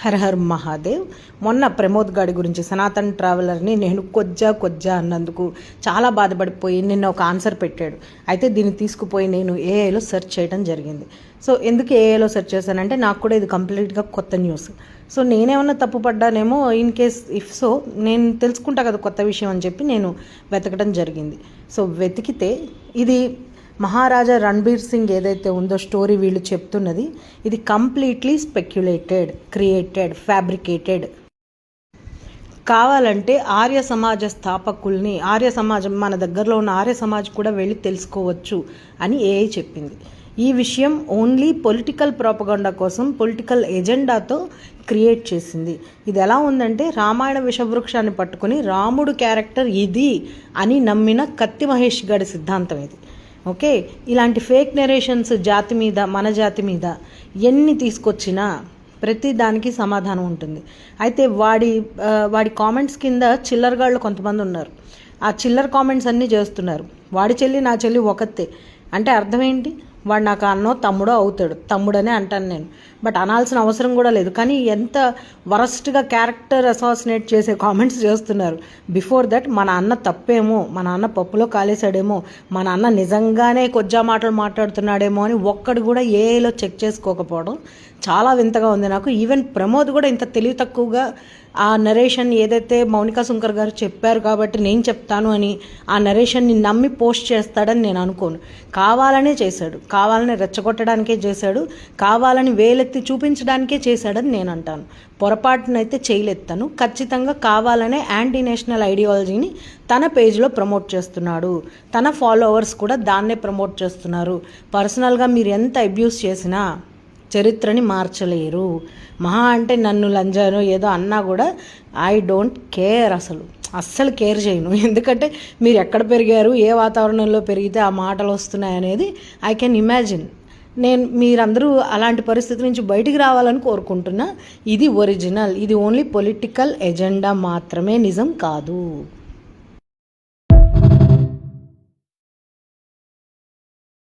Her her Mahadev. మొన్న ప్రమోద్ గాడి గురించి సనాతన్ ట్రావెలర్ని నేను కొజ్జా అన్నందుకు చాలా బాధపడిపోయి నిన్న ఒక ఆన్సర్ పెట్టాడు. అయితే దీన్ని తీసుకుపోయి నేను ఏఐలో సెర్చ్ చేయడం జరిగింది. సో ఎందుకు ఏఐలో సెర్చ్ చేశానంటే నాకు కూడా ఇది కంప్లీట్గా కొత్త న్యూస్. సో నేనేమన్నా తప్పు పడ్డానేమో, ఇన్ కేస్ ఇఫ్ సో నేను తెలుసుకుంటా కదా కొత్త విషయం అని చెప్పి నేను వెతకడం జరిగింది. సో వెతికితే ఇది మహారాజా రణబీర్ సింగ్ ఏదైతే ఉందో స్టోరీ వీళ్ళు చెప్తున్నది, ఇది కంప్లీట్లీ స్పెక్యులేటెడ్, క్రియేటెడ్, ఫ్యాబ్రికేటెడ్. కావాలంటే ఆర్య సమాజ స్థాపకుల్ని, ఆర్య సమాజం మన దగ్గరలో ఉన్న ఆర్య సమాజ్ కూడా వెళ్ళి తెలుసుకోవచ్చు అని ఏఐ చెప్పింది. ఈ విషయం ఓన్లీ పొలిటికల్ ప్రాపగండా కోసం, పొలిటికల్ ఎజెండాతో క్రియేట్ చేసింది. ఇది ఎలా ఉందంటే రామాయణ విషవృక్షాన్ని పట్టుకుని రాముడు క్యారెక్టర్ ఇది అని నమ్మిన కత్తి మహేష్ గారి సిద్ధాంతం ఇది. ఓకే, ఇలాంటి ఫేక్ నెరేషన్స్ జాతి మీద, మన జాతి మీద ఎన్ని తీసుకొచ్చినా ప్రతి దానికి సమాధానం ఉంటుంది. అయితే వాడి కామెంట్స్ కింద చిల్లరగాళ్ళు కొంతమంది ఉన్నారు. ఆ చిల్లర కామెంట్స్ అన్నీ చేస్తున్నారు. వాడి చెల్లి నా చెల్లి ఒకతే అంటే అర్థం ఏంటి? వాడు నాకు అన్నో తమ్ముడో అవుతాడు, తమ్ముడనే అంటాను నేను. బట్ అనాల్సిన అవసరం కూడా లేదు. కానీ ఎంత వరస్ట్గా క్యారెక్టర్ అసాసినేట్ చేసే కామెంట్స్ చేస్తున్నారు. బిఫోర్ దట్ మన అన్న తప్పేమో, మన అన్న పప్పులో కాలేసాడేమో, మన అన్న నిజంగానే కొజ్జా మాటలు మాట్లాడుతున్నాడేమో అని ఒక్కడు కూడా ఏఐలో చెక్ చేసుకోకపోవడం చాలా వింతగా ఉంది నాకు. ఈవెన్ ప్రమోద్ కూడా ఇంత తెలివి తక్కువగా ఆ నరేషన్ ఏదైతే మౌనికా సుంకర్ గారు చెప్పారు కాబట్టి నేను చెప్తాను అని ఆ నరేషన్ని నమ్మి పోస్ట్ చేస్తాడని నేను అనుకోను. కావాలనే చేశాడు, కావాలని రెచ్చగొట్టడానికే చేశాడు, కావాలని వేలెత్తి చూపించడానికే చేశాడని నేను అంటాను. పొరపాటునైతే చేయలేస్తాను. ఖచ్చితంగా కావాలనే యాంటీ నేషనల్ ఐడియాలజీని తన పేజ్లో ప్రమోట్ చేస్తున్నాడు. తన ఫాలోవర్స్ కూడా దాన్నే ప్రమోట్ చేస్తున్నారు. పర్సనల్గా మీరు ఎంత అబ్యూస్ చేసినా చరిత్రని మార్చలేరు. మహా అంటే నన్ను లంజాను ఏదో అన్నా కూడా ఐ డోంట్ కేర్, అస్సలు కేర్ చేయను. ఎందుకంటే మీరు ఎక్కడ పెరిగారు, ఏ వాతావరణంలో పెరిగితే ఆ మాటలు వస్తున్నాయి అనేది ఐ కెన్ ఇమాజిన్. మీరందరూ అలాంటి పరిస్థితి నుంచి బయటికి రావాలని కోరుకుంటున్నా. ఇది ఒరిజినల్, ఇది ఓన్లీ పొలిటికల్ ఎజెండా మాత్రమే, నిజం కాదు.